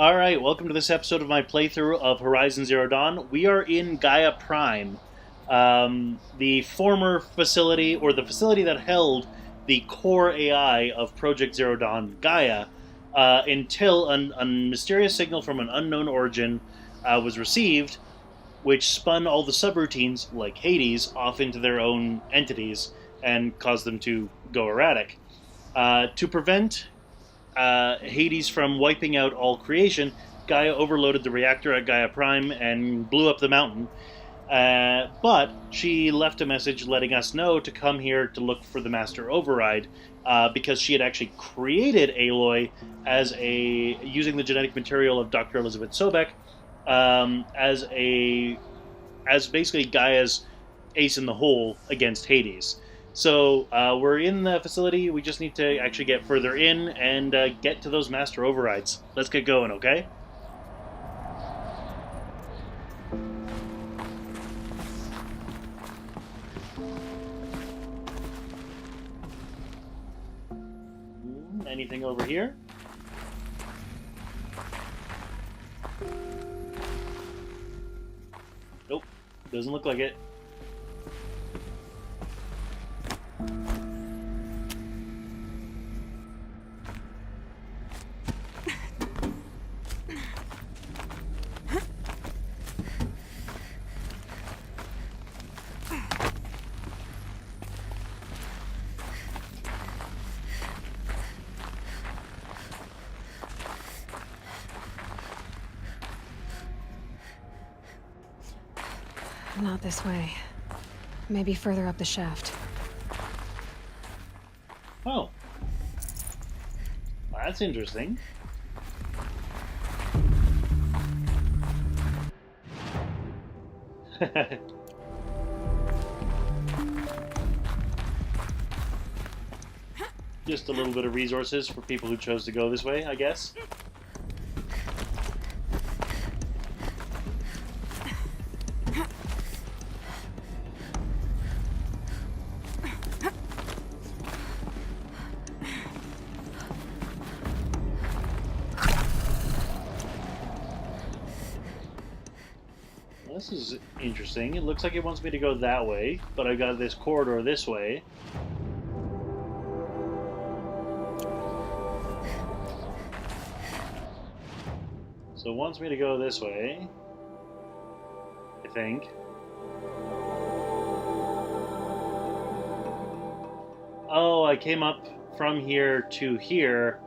Alright, welcome to this episode of my playthrough of Horizon Zero Dawn. We are in GAIA Prime, the former facility, or the facility that held the core AI of Project Zero Dawn, GAIA, until a mysterious signal from an unknown origin was received, which spun all the subroutines, like Hades, off into their own entities and caused them to go erratic. To prevent Hades from wiping out all creation, Gaia overloaded the reactor at Gaia Prime and blew up the mountain. But she left a message letting us know to come here to look for the Master Override, because she had actually created Aloy using the genetic material of Dr. Elisabet Sobeck, as basically Gaia's ace in the hole against Hades. So we're in the facility. We just need to actually get further in and get to those Master Overrides. Let's get going, okay? Anything over here? Nope, doesn't look like it. Not this way. Maybe further up the shaft. Oh. Well, that's interesting. Just a little bit of resources for people who chose to go this way, I guess. This is interesting. It looks like it wants me to go that way, but I've got this corridor this way. So it wants me to go this way, I think. Oh, I came up from here to here.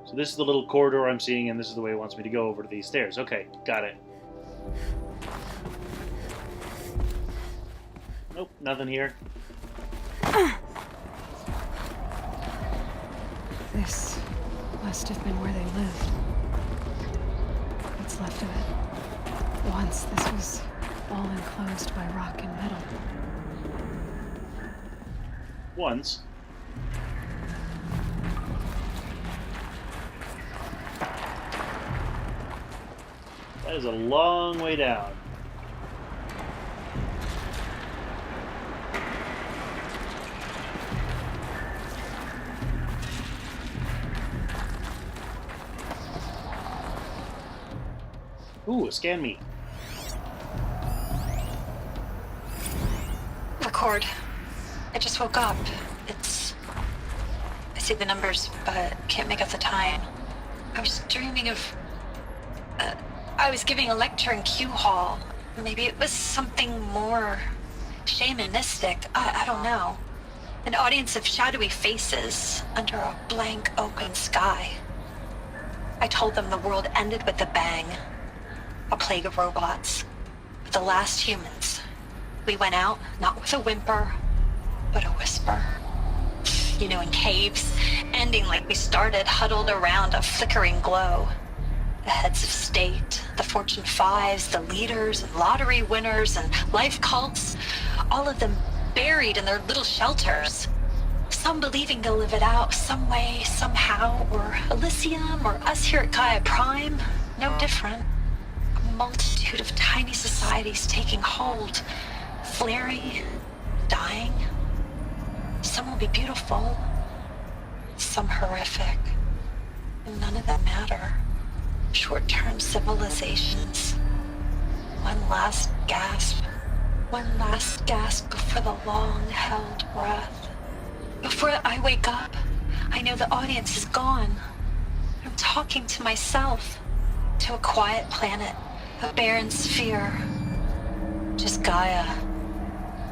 So this is the little corridor I'm seeing, and this is the way it wants me to go over to these stairs. Okay, got it. Nope, nothing here. This must have been where they lived. What's left of it. Once this was all enclosed by rock and metal. Once. That is a long way down. Ooh, scan me. Record. I just woke up. I see the numbers, but can't make out the time. I was dreaming of... I was giving a lecture in Q Hall. Maybe it was something more shamanistic. I don't know. An audience of shadowy faces under a blank open sky. I told them the world ended with a bang. A plague of robots. The last humans. We went out, not with a whimper, but a whisper. You know, in caves, ending like we started, huddled around a flickering glow. The heads of state, the Fortune 5s, the leaders, and lottery winners, and life cults, all of them buried in their little shelters. Some believing they'll live it out some way, somehow, or Elysium, or us here at Gaia Prime, no different. Multitude of tiny societies taking hold, flaring, dying. Some will be beautiful, some horrific. None of them matter. short-term civilizations. One last gasp. One last gasp before the long-held breath. Before I wake up, I know the audience is gone. I'm talking to myself. To a quiet planet, a barren sphere. Just Gaia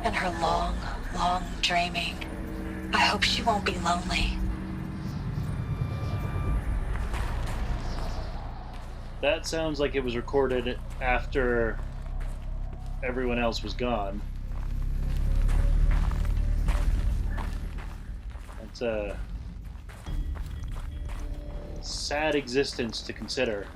and her long, long dreaming. I hope she won't be lonely. That sounds like it was recorded after everyone else was gone. That's a sad existence to consider.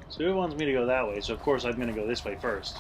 So it wants me to go that way, so of course I'm going to go this way first.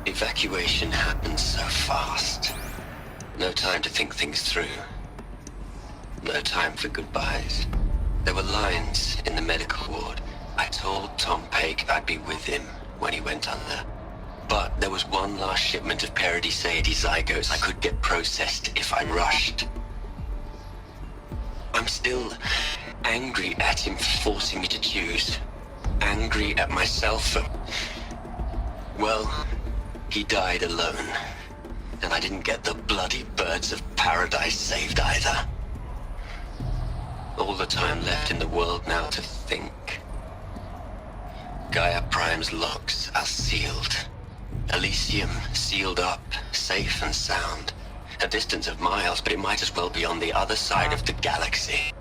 Evacuation happens so fast. No time to think things through. No time for goodbyes. There were lines in the medical ward. I told Tom Paik I'd be with him when he went under. But there was one last shipment of Paradiseidae zygotes I could get processed if I rushed. I'm still angry at him for forcing me to choose. Angry at myself for... well... he died alone, and I didn't get the bloody birds of paradise saved either. All the time left in the world now to think. Gaia Prime's locks are sealed. Elysium sealed up, safe and sound. A distance of miles, but it might as well be on the other side of the galaxy.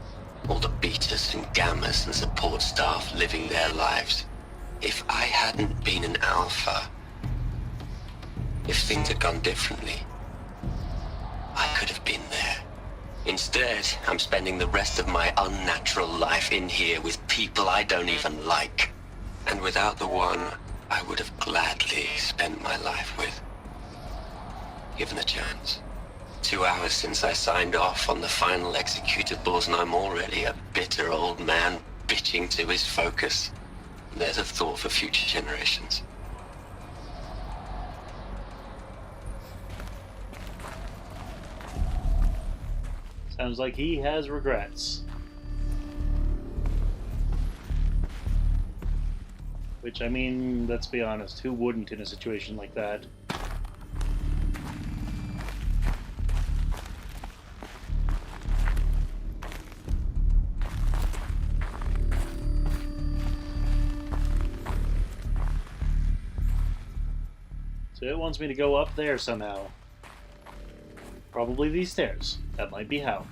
All the betas and gammas and support staff living their lives. If I hadn't been an alpha... if things had gone differently, I could have been there. Instead, I'm spending the rest of my unnatural life in here with people I don't even like. And without the one I would have gladly spent my life with. Given a chance. 2 hours since I signed off on the final executables, and I'm already a bitter old man bitching to his focus. There's a thought for future generations. Sounds like he has regrets. Which, I mean, let's be honest, who wouldn't in a situation like that? So it wants me to go up there somehow. Probably these stairs. That might be how.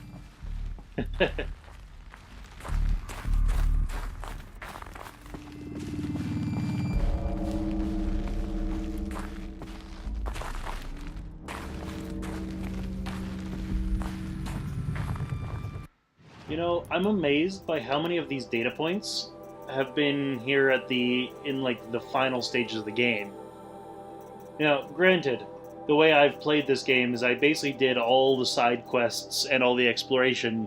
You know, I'm amazed by how many of these data points have been here at the final stages of the game. You know, granted, the way I've played this game is I basically did all the side quests and all the exploration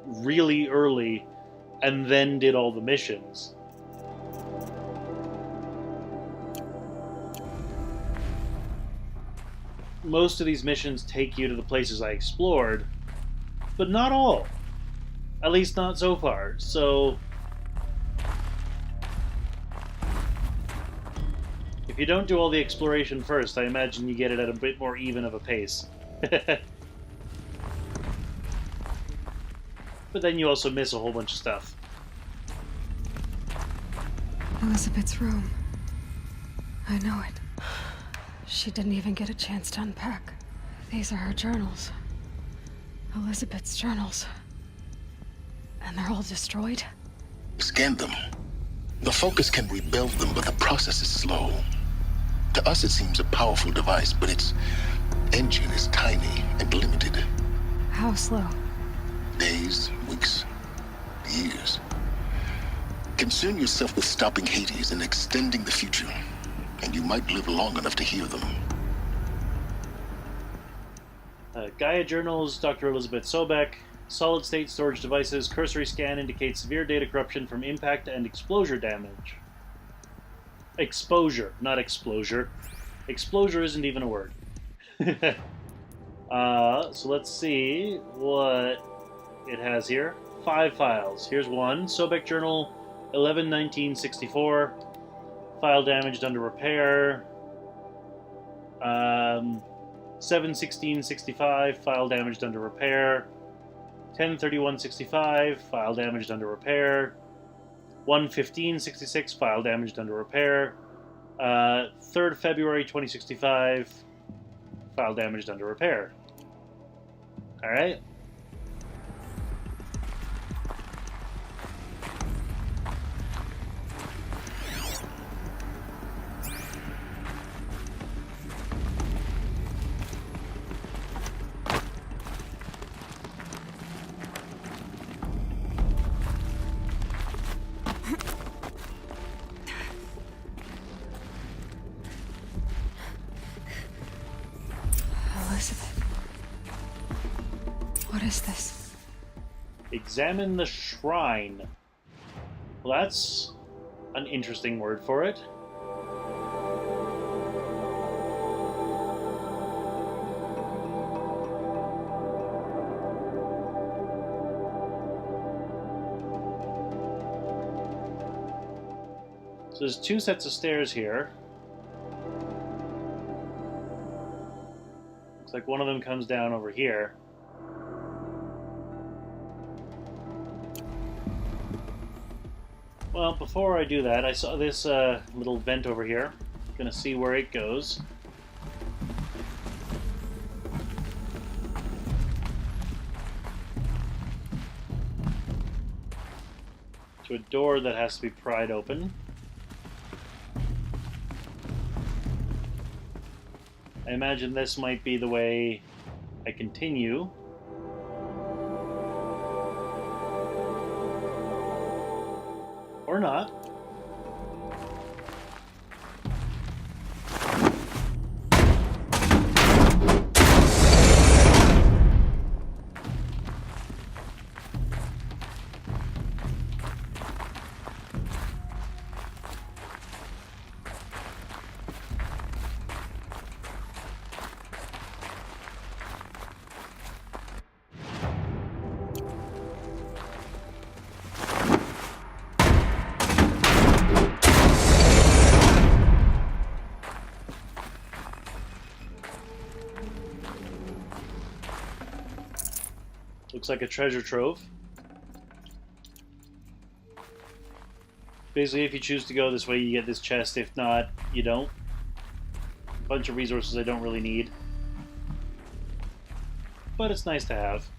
really early, and then did all the missions. Most of these missions take you to the places I explored, but not all. At least not so far, so... if you don't do all the exploration first, I imagine you get it at a bit more even of a pace. but then you also miss a whole bunch of stuff. Elisabet's room. I know it. She didn't even get a chance to unpack. These are her journals. Elisabet's journals. And they're all destroyed? Scan them. The Focus can rebuild them, but the process is slow. To us, it seems a powerful device, but its engine is tiny and limited. How slow? Days, weeks, years. Concern yourself with stopping Hades and extending the future, and you might live long enough to hear them. Gaia Journals, Dr. Elisabet Sobeck. Solid-state storage devices. Cursory scan indicates severe data corruption from impact and exposure damage. Exposure, not exposure. Exposure isn't even a word. So let's see what it has here. 5 files. Here's one. Sobeck Journal 11/19/64. File damaged under repair. 7/16/65. File damaged under repair. 10/31/65. File damaged under repair. 1/15/66. File damaged under repair. 3rd February 2065. File damaged under repair. Alright. Elisabet. What is this? Examine the shrine. Well, that's an interesting word for it. So there's 2 sets of stairs here. Looks like one of them comes down over here. Well, before I do that, I saw this little vent over here. Gonna see where it goes. To a door that has to be pried open. I imagine this might be the way I continue. Or not. Looks like a treasure trove. Basically, if you choose to go this way, you get this chest. If not, you don't. A bunch of resources I don't really need. But it's nice to have.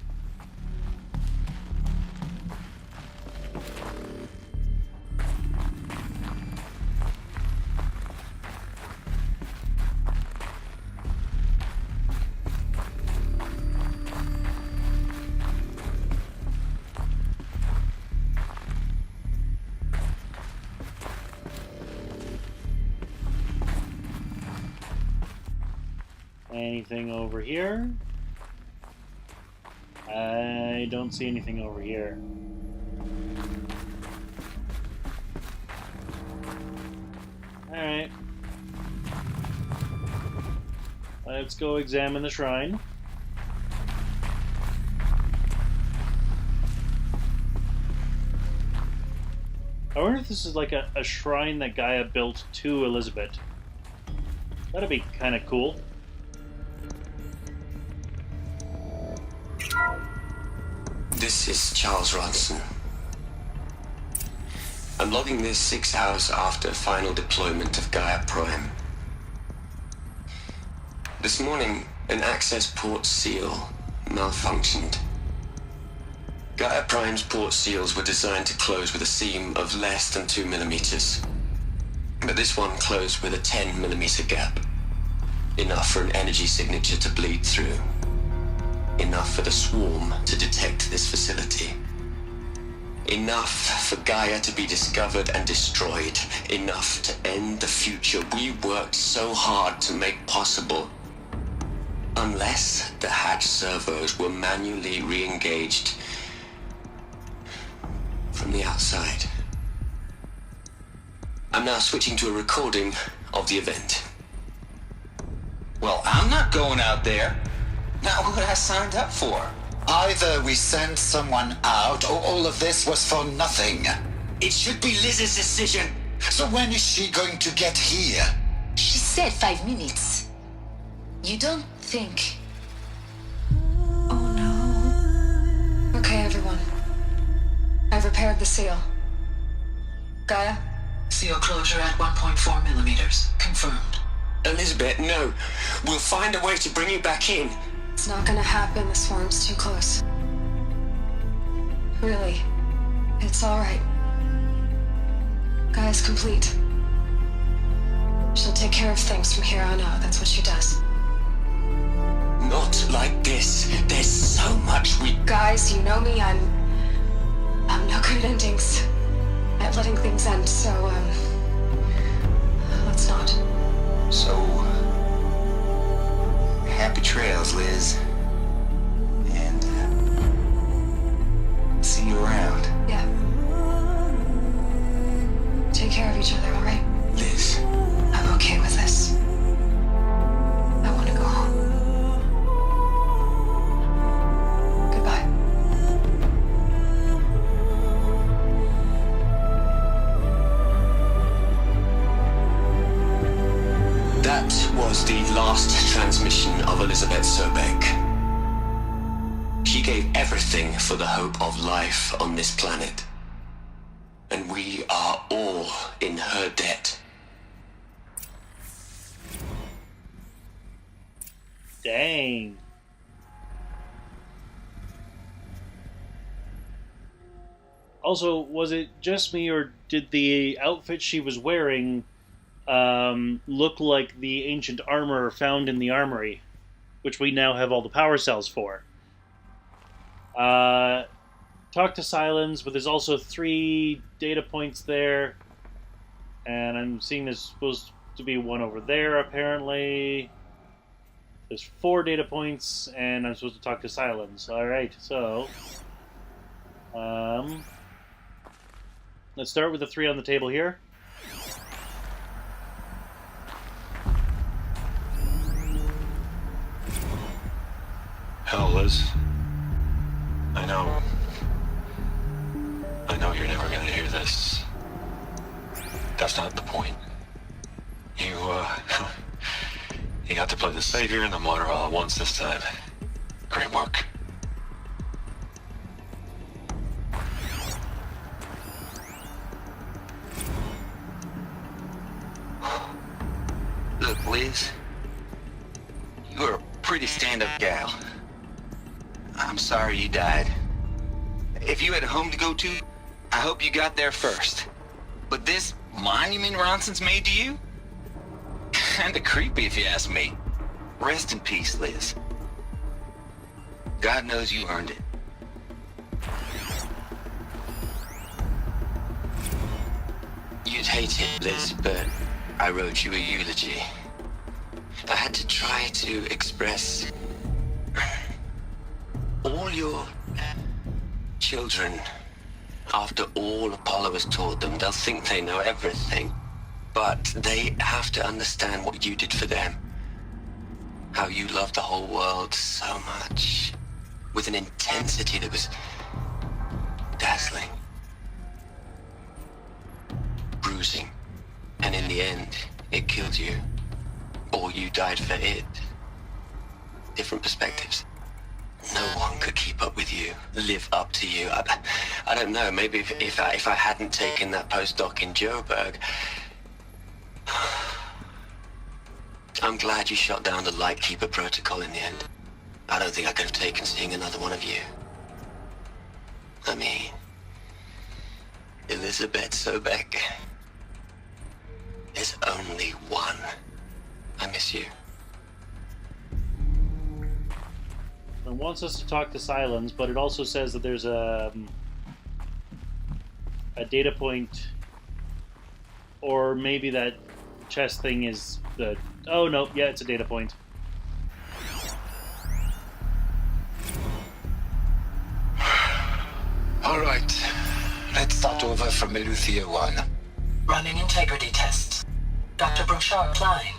Anything over here? I don't see anything over here. Alright. Let's go examine the shrine. I wonder if this is like a shrine that Gaia built to Elisabet. That'd be kind of cool. This is Charles Ronson. I'm logging this 6 hours after final deployment of GAIA Prime. This morning, an access port seal malfunctioned. GAIA Prime's port seals were designed to close with a seam of less than 2 millimeters. But this one closed with a 10 millimeter gap. Enough for an energy signature to bleed through. Enough for the swarm to detect this facility. Enough for Gaia to be discovered and destroyed. Enough to end the future we worked so hard to make possible. Unless the hatch servos were manually re-engaged from the outside. I'm now switching to a recording of the event. Well, I'm not going out there. Not what I signed up for. Either we send someone out, or all of this was for nothing. It should be Liz's decision. So when is she going to get here? She said 5 minutes. You don't think... Oh no. Okay, everyone. I've repaired the seal. Gaia? Seal closure at 1.4 millimeters. Confirmed. Elisabet, no. We'll find a way to bring you back in. It's not gonna happen. The swarm's too close. Really. It's alright. Gaia's complete. She'll take care of things from here on out. That's what she does. Not like this. There's so much we... Guys, you know me. I'm no good at endings. At letting things end, so, let's not. So, happy trails, Liz. And, see you around. Yeah. Take care of each other, alright? Liz. I'm okay with this. I want to go home. Goodbye. That was the last transmission of Elisabet Sobeck. She gave everything for the hope of life on this planet. And we are all in her debt. Dang. Also, was it just me, or did the outfit she was wearing look like the ancient armor found in the armory, which we now have all the power cells for? Talk to Silence, but there's also 3 data points there, and I'm seeing there's supposed to be one over there, apparently. There's 4 data points, and I'm supposed to talk to Silence. Alright, so... let's start with the 3 on the table here. Hell, Liz. I know you're never gonna hear this. That's not the point. You got to play the savior and the martyr all at once this time. Great work. Look, Liz. You're a pretty stand-up gal. I'm sorry you died. If you had a home to go to, I hope you got there first. But this monument Ronson's made to you? Kinda creepy if you ask me. Rest in peace, Liz. God knows you earned it. You'd hate it, Liz, but I wrote you a eulogy. I had to try to express all your children. After all Apollo has taught them, they'll think they know everything. But they have to understand what you did for them. How you loved the whole world so much. With an intensity that was dazzling. Bruising. And in the end, it killed you. Or you died for it. Different perspectives. No one could keep up with you, live up to you. I don't know, maybe if I hadn't taken that postdoc in Joburg. I'm glad you shot down the Lightkeeper protocol in the end. I don't think I could have taken seeing another one of you. I mean, Elisabet Sobeck. There's only one. I miss you. It wants us to talk to Silence, but it also says that there's a data point, or maybe that chest thing is the... Oh, no, yeah, it's a data point. All right. Let's start over from Eleuthia 1. Running integrity tests. Dr. Brochard Klein,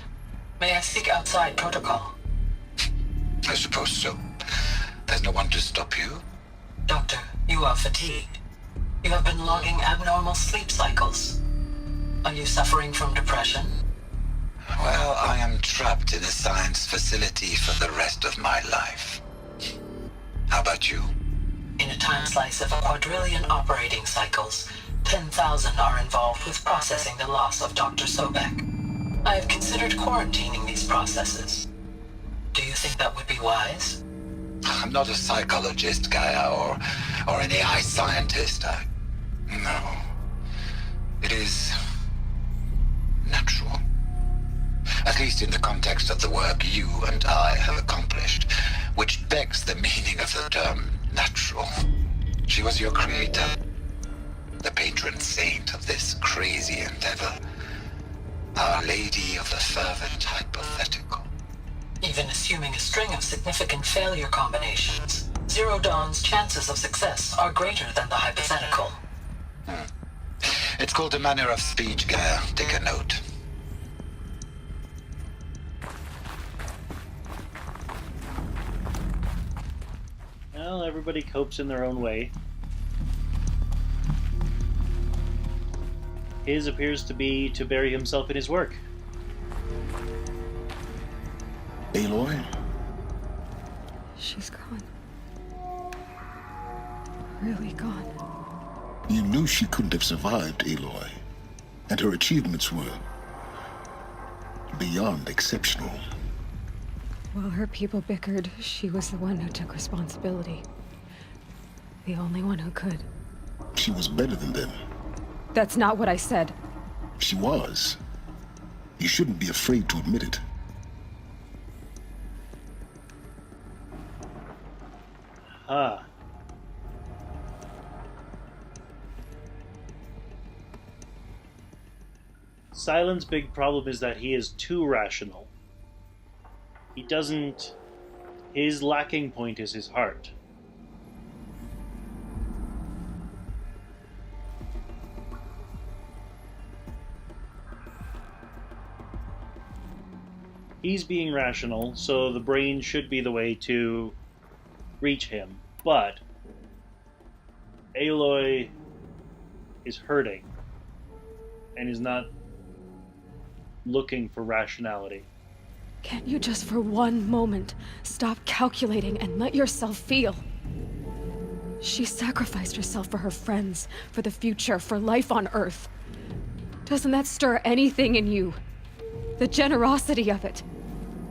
may I speak outside protocol? I suppose so. There's no one to stop you. Doctor, you are fatigued. You have been logging abnormal sleep cycles. Are you suffering from depression? Well, I am trapped in a science facility for the rest of my life. How about you? In a time slice of a quadrillion operating cycles, 10,000 are involved with processing the loss of Dr. Sobeck. I have considered quarantining these processes. Do you think that would be wise? I'm not a psychologist, Gaia, or an AI scientist. No. It is natural. At least in the context of the work you and I have accomplished, which begs the meaning of the term natural. She was your creator, the patron saint of this crazy endeavor, Our Lady of the Fervent Hypothetical. Even assuming a string of significant failure combinations, Zero Dawn's chances of success are greater than the hypothetical. It's called a manner of speech, Gaia. Take a note. Well, everybody copes in their own way. His appears to be to bury himself in his work. Aloy? She's gone. Really gone. You knew she couldn't have survived, Aloy. And her achievements were beyond exceptional. While her people bickered, she was the one who took responsibility. The only one who could. She was better than them. That's not what I said. She was. You shouldn't be afraid to admit it. Ah. Silent's big problem is that he is too rational. He doesn't... His lacking point is his heart. He's being rational, so the brain should be the way to reach him. But Aloy is hurting and is not looking for rationality. Can't you just for one moment stop calculating and let yourself feel? She sacrificed herself for her friends, for the future, for life on Earth. Doesn't that stir anything in you? The generosity of it.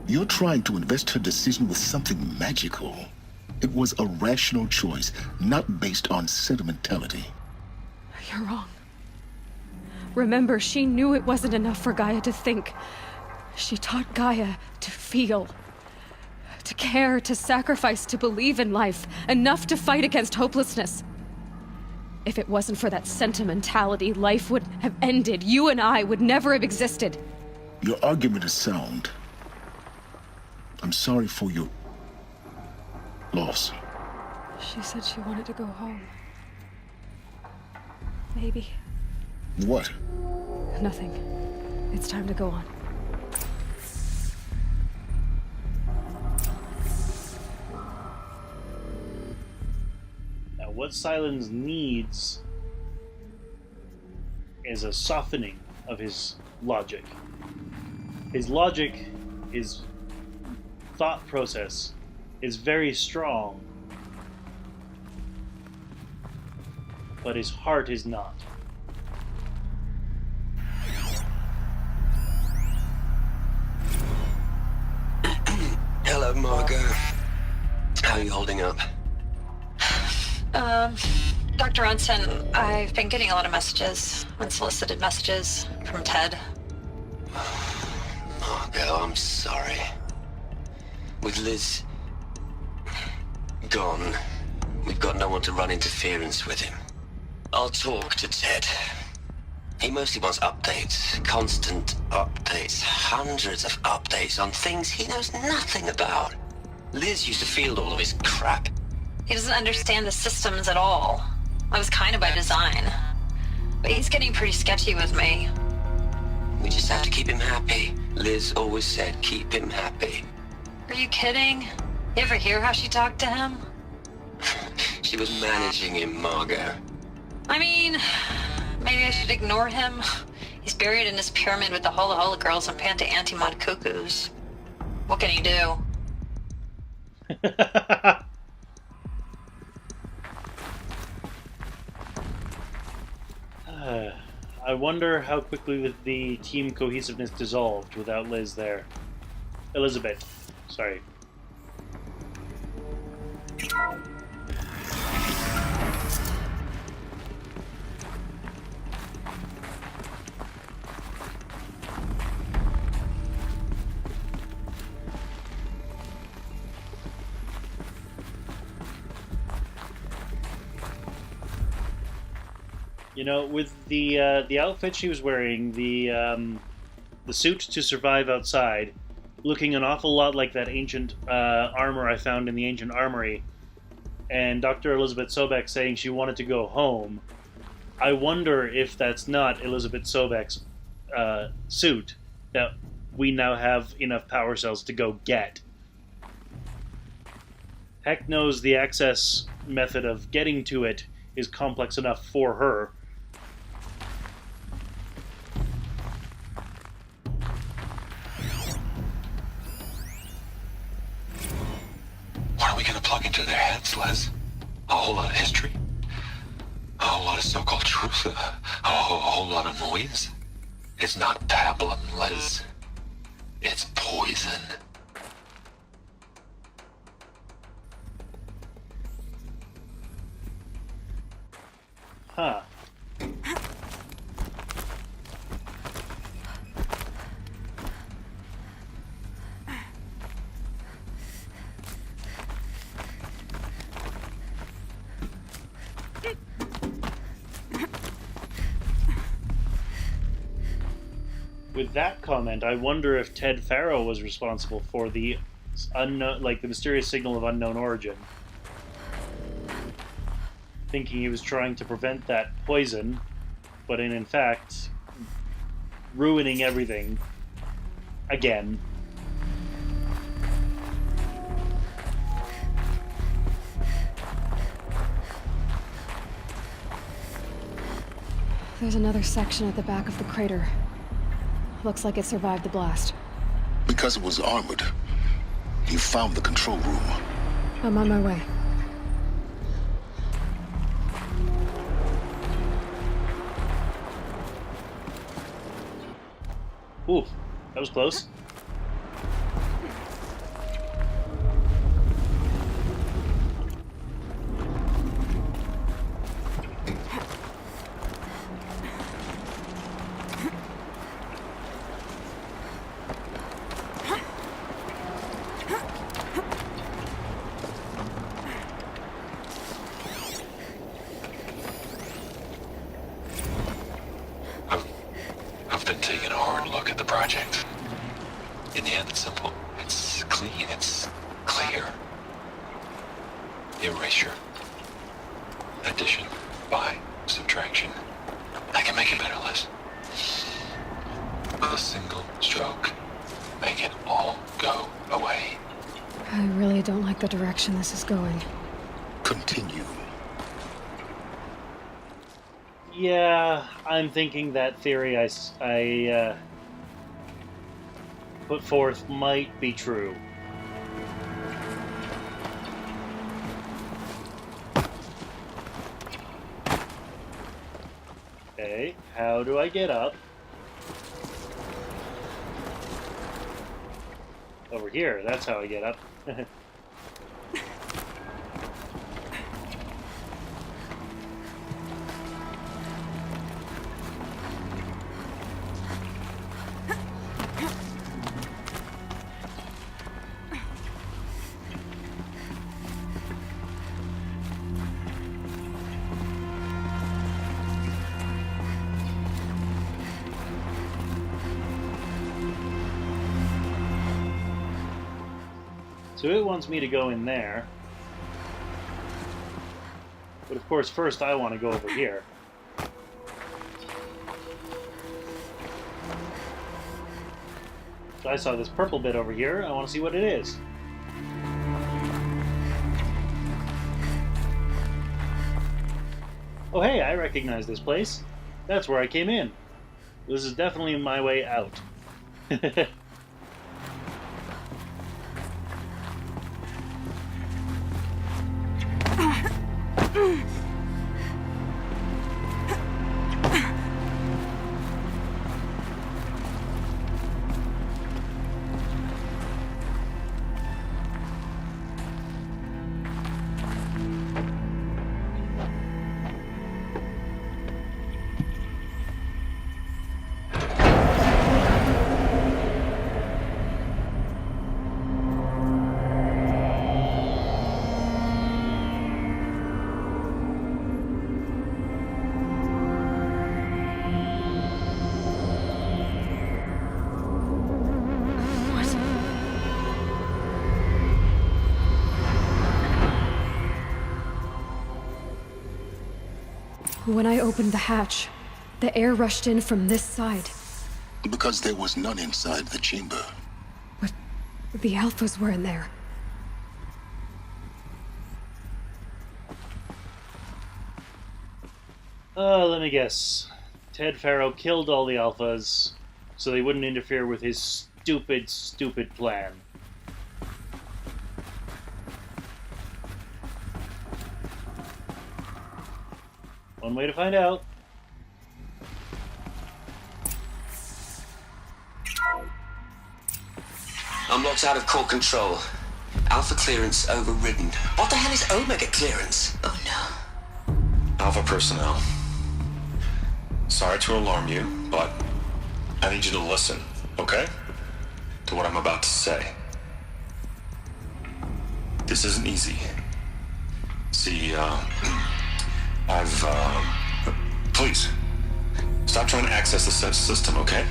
You're trying to invest her decision with something magical. It was a rational choice, not based on sentimentality. You're wrong. Remember, she knew it wasn't enough for Gaia to think. She taught Gaia to feel. To care, to sacrifice, to believe in life. Enough to fight against hopelessness. If it wasn't for that sentimentality, life would have ended. You and I would never have existed. Your argument is sound. I'm sorry for your loss. She said she wanted to go home. Maybe. What? Nothing. It's time to go on. Now, what Silence needs is a softening of his logic. His logic, his thought process is very strong, but his heart is not. Hello, Margot. How are you holding up? Dr. Ronson, I've been getting a lot of messages, unsolicited messages from Ted. Margot, I'm sorry. With Liz gone, we've got no one to run interference with him. I'll talk to Ted. He mostly wants updates, constant updates, hundreds of updates on things he knows nothing about. Liz used to field all of his crap. He doesn't understand the systems at all. That was kind of by design. But he's getting pretty sketchy with me. We just have to keep him happy. Liz always said keep him happy. Are you kidding? You ever hear how she talked to him? She was managing him, Margot. I mean, maybe I should ignore him. He's buried in his pyramid with the Hola Hola girls and Panta Antimod cuckoos. What can he do? I wonder how quickly the team cohesiveness dissolved without Liz there. Elisabet, sorry. You know, with the outfit she was wearing, the suit to survive outside, looking an awful lot like that ancient armor I found in the ancient armory, and Dr. Elisabet Sobeck saying she wanted to go home, I wonder if that's not Elisabet Sobeck's suit that we now have enough power cells to go get. Heck knows the access method of getting to it is complex enough for her. What are we gonna plug into their heads, Les? A whole lot of history? A whole lot of so-called truth? A whole lot of noise? It's not pablum, Les. It's poison. Huh. With that comment, I wonder if Ted Faro was responsible for the unknown, like the mysterious signal of unknown origin. Thinking he was trying to prevent that poison, but in fact ruining everything again. There's another section at the back of the crater. Looks like it survived the blast. Because it was armored, you found the control room. I'm on my way. Ooh, that was close. I've been taking a hard look at the project. In the end, it's simple. It's clean. It's clear. Erasure. Addition. By. Subtraction. I can make it better, Liz. With a single stroke. Make it all go away. I really don't like the direction this is going. Continue. Yeah, I'm thinking that theory I put forth might be true. Okay, how do I get up? Over here, that's how I get up. So it wants me to go in there. But of course, first I want to go over here. So I saw this purple bit over here. I want to see what it is. Oh hey, I recognize this place. That's where I came in. This is definitely my way out. When I opened the hatch, the air rushed in from this side. Because there was none inside the chamber. But the alphas were in there. Let me guess. Ted Faro killed all the alphas so they wouldn't interfere with his stupid, stupid plan. One way to find out. Unlocked out of core control. Alpha clearance overridden. What the hell is Omega clearance? Oh no. Alpha personnel. Sorry to alarm you, but I need you to listen, okay? To what I'm about to say. This isn't easy. See, please, stop trying to access the system, okay?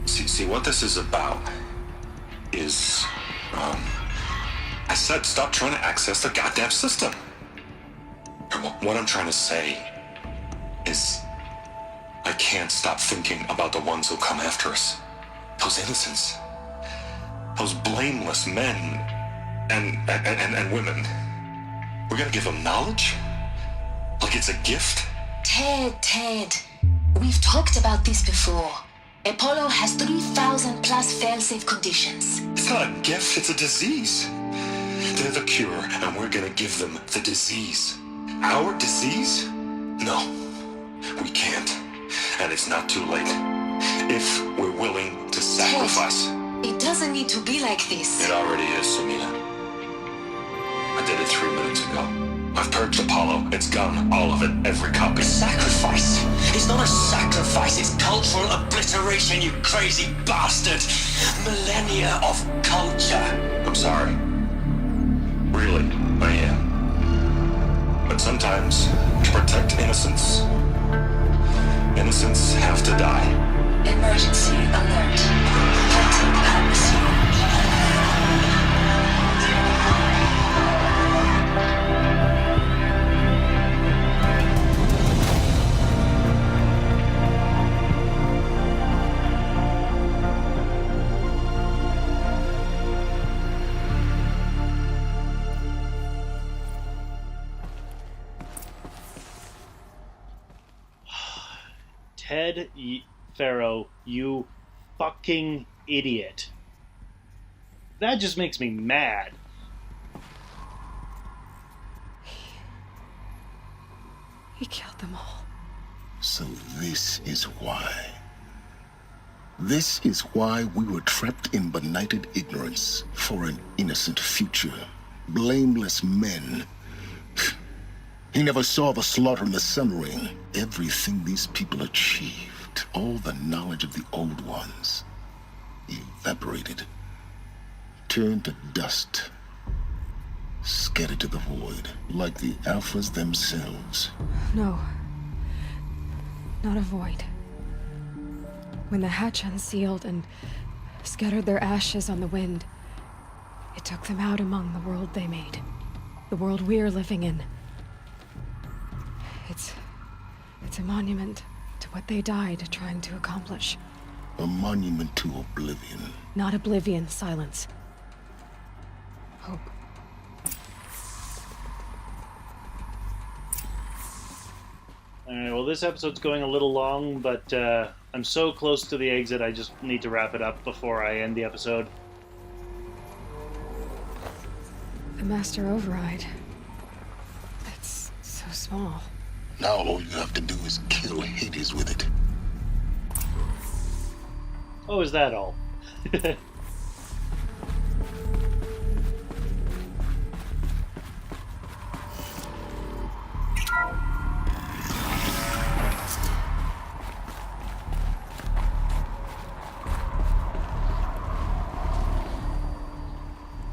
See, what this is about is, I said stop trying to access the goddamn system. What I'm trying to say is, I can't stop thinking about the ones who come after us. Those innocents. Those blameless men and women. We're gonna give them knowledge? Like it's a gift? Ted. We've talked about this before. Apollo has 3,000 plus fail-safe conditions. It's not a gift, it's a disease. They're the cure, and we're gonna give them the disease. Our disease? No, we can't. And it's not too late. If we're willing to sacrifice. Ted, it doesn't need to be like this. It already is, Samina. I did it 3 minutes ago. I've purged Apollo. It's gone. All of it. Every copy. Sacrifice? It's not a sacrifice. It's cultural obliteration, you crazy bastard. Millennia of culture. I'm sorry. Really, I am. But sometimes, to protect innocence, innocents have to die. Emergency alert. Detecting atmosphere. Ted Faro, you fucking idiot. That just makes me mad. He killed them all. So this is why. This is why we were trapped in benighted ignorance for an innocent future. Blameless men. He never saw the slaughter in the Sun Ring. Everything these people achieved, all the knowledge of the old ones, evaporated, turned to dust, scattered to the void, like the Alphas themselves. No. Not a void. When the hatch unsealed and scattered their ashes on the wind, it took them out among the world they made. The world we're living in. It's a monument to what they died trying to accomplish. A monument to oblivion. Not oblivion, silence. Hope. Alright, well this episode's going a little long, but I'm so close to the exit I just need to wrap it up before I end the episode. The Master Override. It's so small. Now all you have to do is kill Hades with it. Oh, is that all?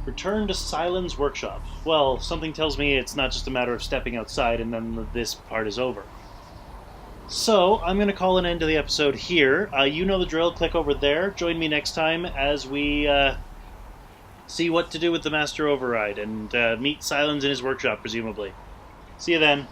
Return to Silen's workshop. Well, something tells me it's not just a matter of stepping outside and then this part is over. So, I'm going to call an end to the episode here. You know the drill, click over there. Join me next time as we see what to do with the Master Override and meet Silence in his workshop, presumably. See you then.